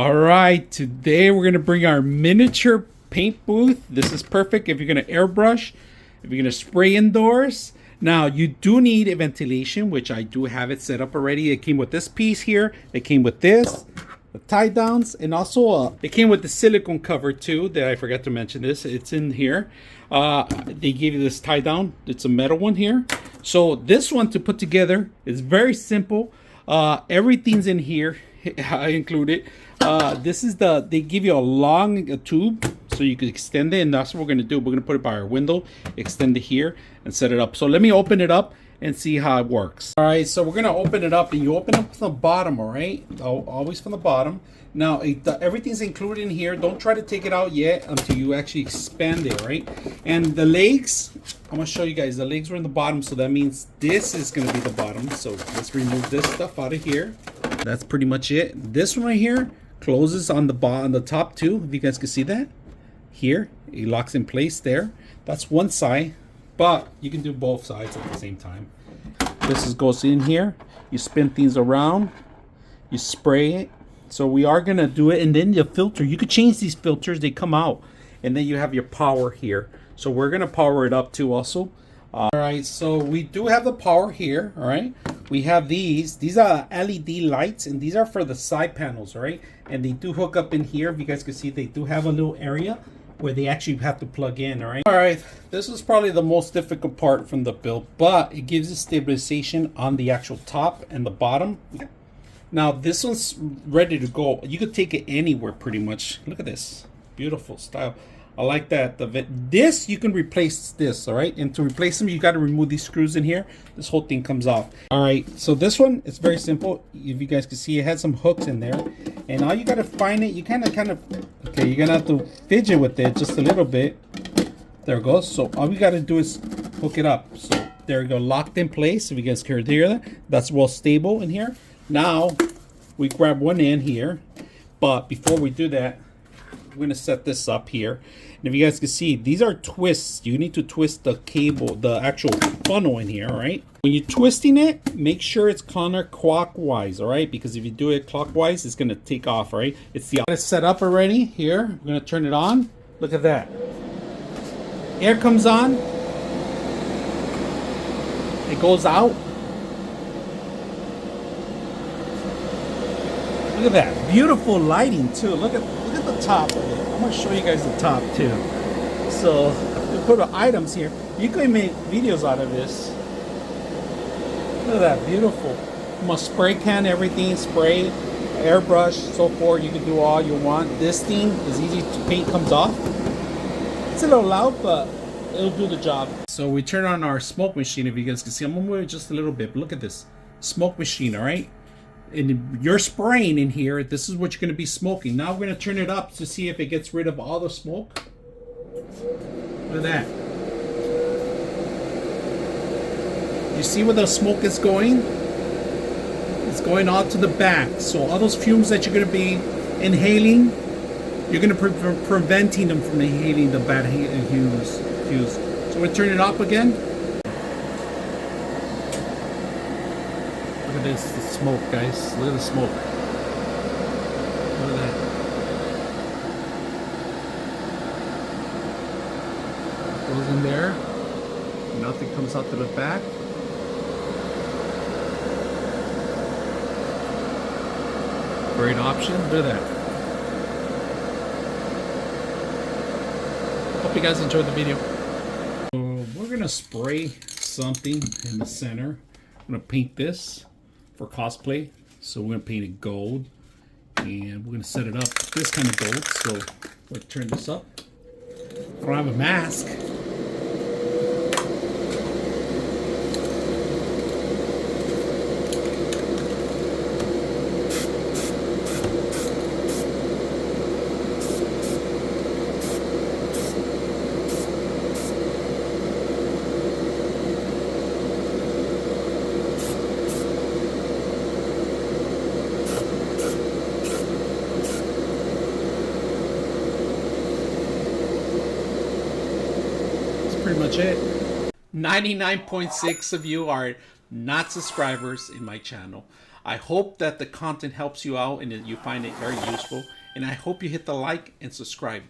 All right, today we're gonna bring our miniature paint booth. This is perfect if you're gonna airbrush, if you're gonna spray indoors. Now you do need a ventilation, which I do have it set up already. It came with this piece here. It came with this, the tie downs, and also it came with the silicone cover too. That I forgot to mention this. It's in here. They gave you this tie down. It's a metal one here. So this one to put together is very simple. Everything's in here. I include it. This is they give you a long tube so you can extend it, and that's what we're going to do. We're going to put it by our window, extend it here, and set it up. So let me open it up and see how it works. All right, so we're going to open it up, and you open it from the bottom, all right? Always from the bottom. Now, everything's included in here. Don't try to take it out yet until you actually expand it, right? And the legs, I'm going to show you guys. The legs are in the bottom, so that means this is going to be the bottom. So let's remove this stuff out of here. That's pretty much it. This one right here closes on the top too, if you guys can see that. Here, it locks in place there. That's one side, but you can do both sides at the same time. This goes in here. You spin things around. You spray it. So we are gonna do it, and then the filter. You could change these filters; they come out, and then you have your power here. So we're gonna power it up too, also. All right, so we do have the power here. All right, we have these. These are LED lights, and these are for the side panels. All right, and they do hook up in here. If you guys can see, they do have a little area where they actually have to plug in. All right, this is probably the most difficult part from the build, but it gives you stabilization on the actual top and the bottom. Now this one's ready to go. You could take it anywhere pretty much. Look at this beautiful style. I like that. This you can replace this, all right? And to replace them, you got to remove these screws in here. This whole thing comes off. All right, so this one, it's very simple. If you guys can see, it has some hooks in there, and all you got to find it. You kind of okay. You're gonna have to fidget with it just a little bit. There it goes. So all we got to do is hook it up. So there we go, locked in place. If you guys can hear that, that's well stable in here. Now we grab one end here, but before we do that, we're gonna set this up here. And if you guys can see, these are twists. You need to twist the cable, the actual funnel in here, all right? When you're twisting it, make sure it's counterclockwise, all right? Because if you do it clockwise, it's gonna take off, right? It's set up already here. We're gonna turn it on. Look at that. Air comes on. It goes out. Look at that. Beautiful lighting too. Look at the top of it. I'm gonna show you guys the top too. So we put items here. You can make videos out of this. Look at that, beautiful. I'm gonna spray can everything, spray, airbrush, so forth. You can do all you want. This thing is easy to paint, comes off. It's a little loud, but it'll do the job. So we turn on our smoke machine. If you guys can see, I'm gonna move it just a little bit. But look at this smoke machine, all right? And you're spraying in here. This is what you're going to be smoking. Now we're going to turn it up to see if it gets rid of all the smoke. Look at that. You see where the smoke is going? It's going out to the back. So all those fumes that you're going to be inhaling, you're going to be preventing them from inhaling the bad fumes. So we turn it up again. Look at this, the smoke, guys. Look at the smoke. Look at that. Goes in there. Nothing comes out to the back. Great option. Look at that. Hope you guys enjoyed the video. So we're gonna spray something in the center. I'm gonna paint this for cosplay, so we're gonna paint it gold, and we're gonna set it up this kind of gold. So let's turn this up. I don't have a mask. Pretty much it. 99.6 of you are not subscribers in my channel. I hope that the content helps you out and that you find it very useful. And I hope you hit the like and subscribe.